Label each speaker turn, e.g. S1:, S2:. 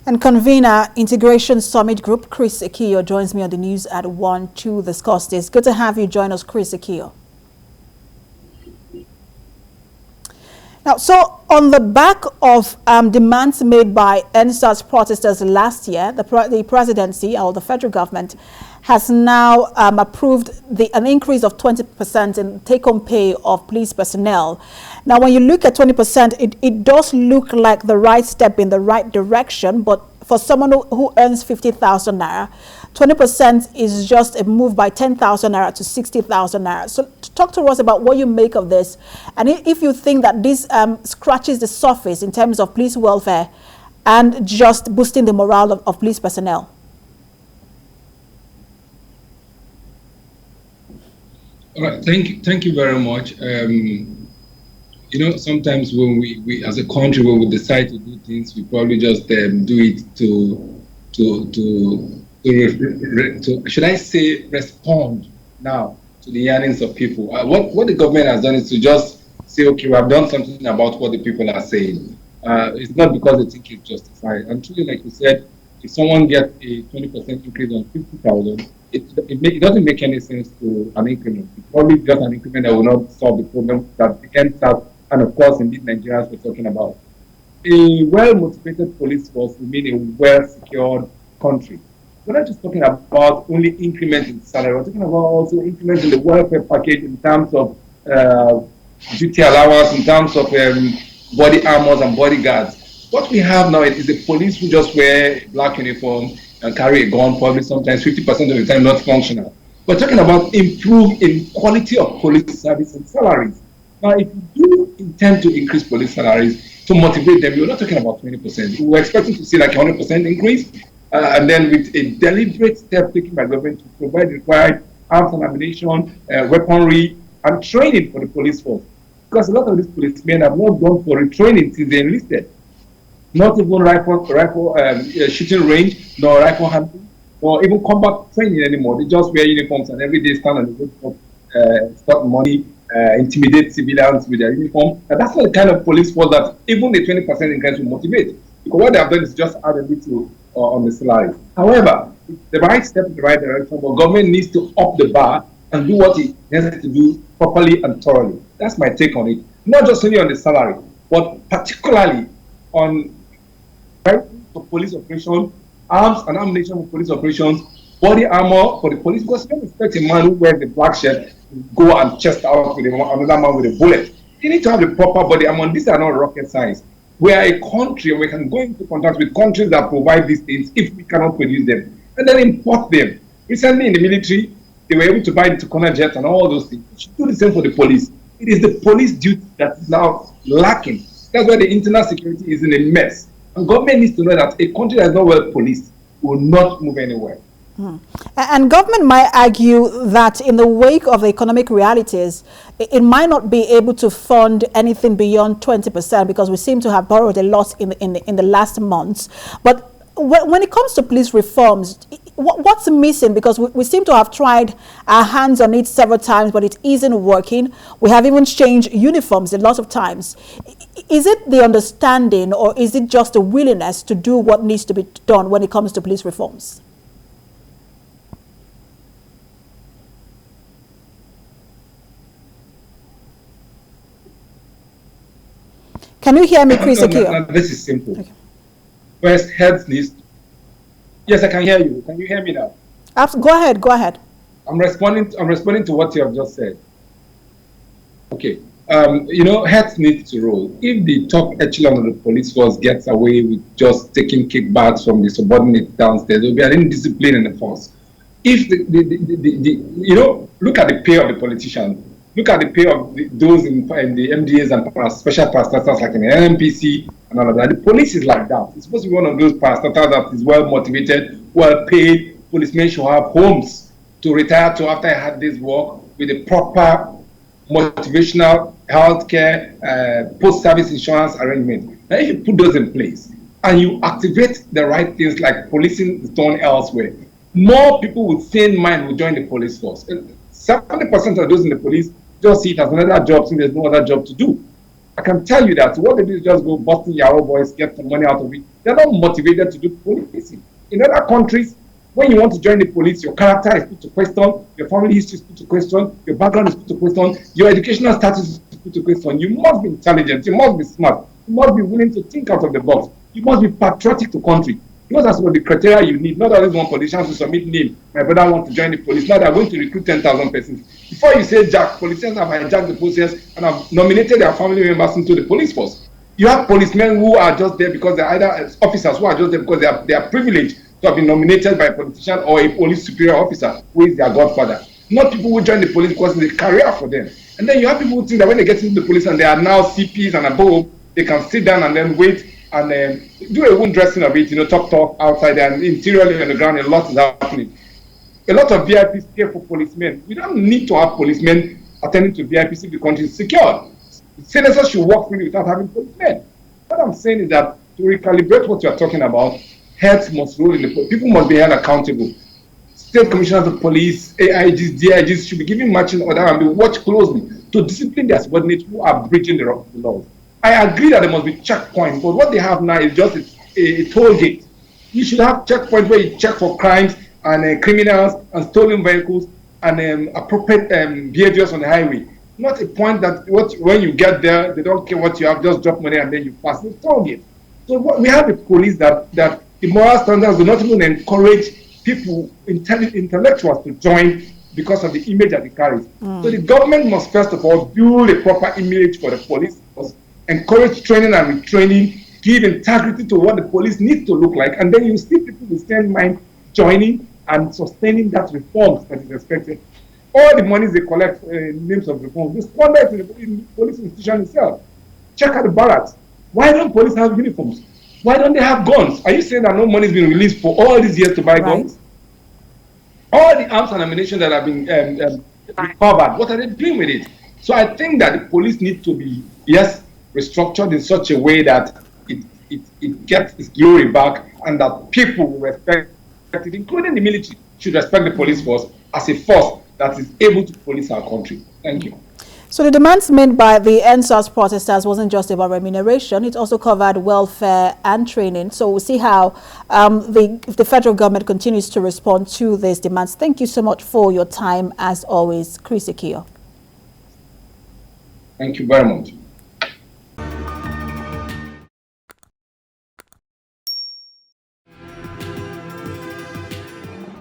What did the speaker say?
S1: And Convener Integration Summit Group, Chris Ekiyor, joins me on the news at 1 to discuss this. Good to have you join us, Chris Ekiyor. Now, so on the back of demands made by NSAS protesters last year, the presidency or the federal government has now approved an increase of 20% in take-home pay of police personnel. Now, when you look at 20%, it does look like the right step in the right direction, but for someone who earns 50,000 naira, 20% is just a move by 10,000 naira to 60,000 naira. So talk to us about what you make of this, and if you think that this scratches the surface in terms of police welfare and just boosting the morale of police personnel.
S2: All right, thank you very much. You know, sometimes when we as a country, when we decide to do things, we probably just do it to should I say respond now to the yearnings of people. What the government has done is to just say, okay, we have done something about what the people are saying. It's not because they think it's justified. And truly, like you said, if someone gets a 20% increase on 50,000, it doesn't make any sense to an increment. It's probably just an increment that will not solve the problem that the can start. And of course, in these Nigerians we're talking about. A well-motivated police force will mean a well-secured country. We're not just talking about only increments in salary, we're talking about also increments in the welfare package in terms of duty allowance, in terms of body armors and bodyguards. What we have now is the police who just wear a black uniform and carry a gun, probably sometimes 50% of the time not functional. We're talking about improving quality of police service and salaries. Now, if you do intend to increase police salaries to motivate them, you're not talking about 20%. We're expecting to see like a 100% increase, and then with a deliberate step taken by government to provide required arms and ammunition, weaponry, and training for the police force. Because a lot of these policemen have not gone for retraining since they enlisted. Not even rifle shooting range, nor rifle hunting, nor even combat training anymore. They just wear uniforms and every day stand on the road for start money, intimidate civilians with their uniform. And that's not the kind of police force that even the 20% increase will motivate. Because what they have done is just add a little on the salary. However, it's the right step in the right direction, but government needs to up the bar and do what it has to do properly and thoroughly. That's my take on it. Not just only on the salary, but particularly on for police operations, arms and ammunition for police operations, body armor for the police, because you don't expect a man who wears the black shirt to go and chest out with another man with a bullet. You need to have the proper body armor. These are not rocket science. We are a country and we can go into contact with countries that provide these things if we cannot produce them and then import them. Recently in the military, they were able to buy the Convener jets and all those things. We should do the same for the police. It is the police duty that is now lacking. That's why the internal security is in a mess. And government needs to know that a country that is not well policed will not move anywhere.
S1: And government might argue that in the wake of the economic realities, it might not be able to fund anything beyond 20% because we seem to have borrowed a lot in the last months. But when it comes to police reforms, what's missing? Because we seem to have tried our hands on it several times, but it isn't working. We have even changed uniforms a lot of times. Is it the understanding or is it just a willingness to do what needs to be done when it comes to police reforms? Can you hear me, Chris Ekiyor?
S2: No, this is simple. Okay. First, heads needs. Yes, I can hear you. Can you hear me now?
S1: Go ahead. Go ahead.
S2: I'm responding to what you have just said. Okay. You know, heads need to roll. If the top echelon of the police force gets away with just taking kickbacks from the subordinates downstairs, there will be an indiscipline in the force. If you know, look at the pay of the politicians. Look at the pay of those in the MDAs and special parastatals like in the NMPC and all of that. The police is like that. It's supposed to be one of those parastatals that is well motivated, well paid. Policemen should have homes to retire to after I had this work with a proper motivational healthcare, post-service insurance arrangement. Now, if you put those in place and you activate the right things like policing is done elsewhere, more people with sane mind will join the police force. 70% of those in the police just see it as another job since there's no other job to do. I can tell you that what they do is just go busting Yahoo boys, get some money out of it. They're not motivated to do policing. In other countries, when you want to join the police, your character is put to question, your family history is put to question, your background is put to question, your educational status is put to question. You must be intelligent, you must be smart, you must be willing to think out of the box, you must be patriotic to country. Those are some of the criteria you need. Not always one politician to submit name. My brother wants to join the police. Now they're going to recruit 10,000 persons. Before you say Jack, politicians have hijacked the process and have nominated their family members into the police force. You have policemen who are just there because they're either officers who are just there because they are privileged to have been nominated by a politician or a police superior officer who is their godfather. Not people who join the police because it's a career for them. And then you have people who think that when they get into the police and they are now CPs and above, they can sit down and then wait and do a wound dressing of it, talk outside, and interiorly on the ground, a lot is happening. A lot of VIPs care for policemen. We don't need to have policemen attending to VIPs if the country is secure. Senators should work freely without having policemen. What I'm saying is that to recalibrate what you're talking about, heads must rule in the police. People must be held accountable. State commissioners of police, AIGs, DIGs should be given matching order and be watched closely to discipline their subordinates who are breaching the laws. I agree that there must be checkpoints, but what they have now is just a toll gate. You should have checkpoints where you check for crimes and criminals and stolen vehicles and appropriate behaviors on the highway. Not a point that when you get there, they don't care what you have, just drop money and then you pass the toll gate. So we have a police that the moral standards do not even encourage people, intellectuals to join because of the image that it carries. So the government must first of all build a proper image for the police, encourage training and retraining, give integrity to what the police needs to look like, and then you see people with the same mind joining and sustaining that reforms that is expected. All the monies they collect in names of reforms, they squander it in the police institution itself. Check out the barracks. Why don't police have uniforms? Why don't they have guns? Are you saying that no money has been released for all these years to buy guns? All the arms and ammunition that have been recovered, what are they doing with it? So I think that the police need to be, yes, restructured in such a way that it gets its glory back and that people will respect it, including the military, should respect the police force as a force that is able to police our country. Thank you.
S1: So the demands made by the NSAS protesters wasn't just about remuneration, it also covered welfare and training. So we'll see how if the federal government continues to respond to these demands. Thank you so much for your time, as always, Chris Ekiyor.
S2: Thank you very much.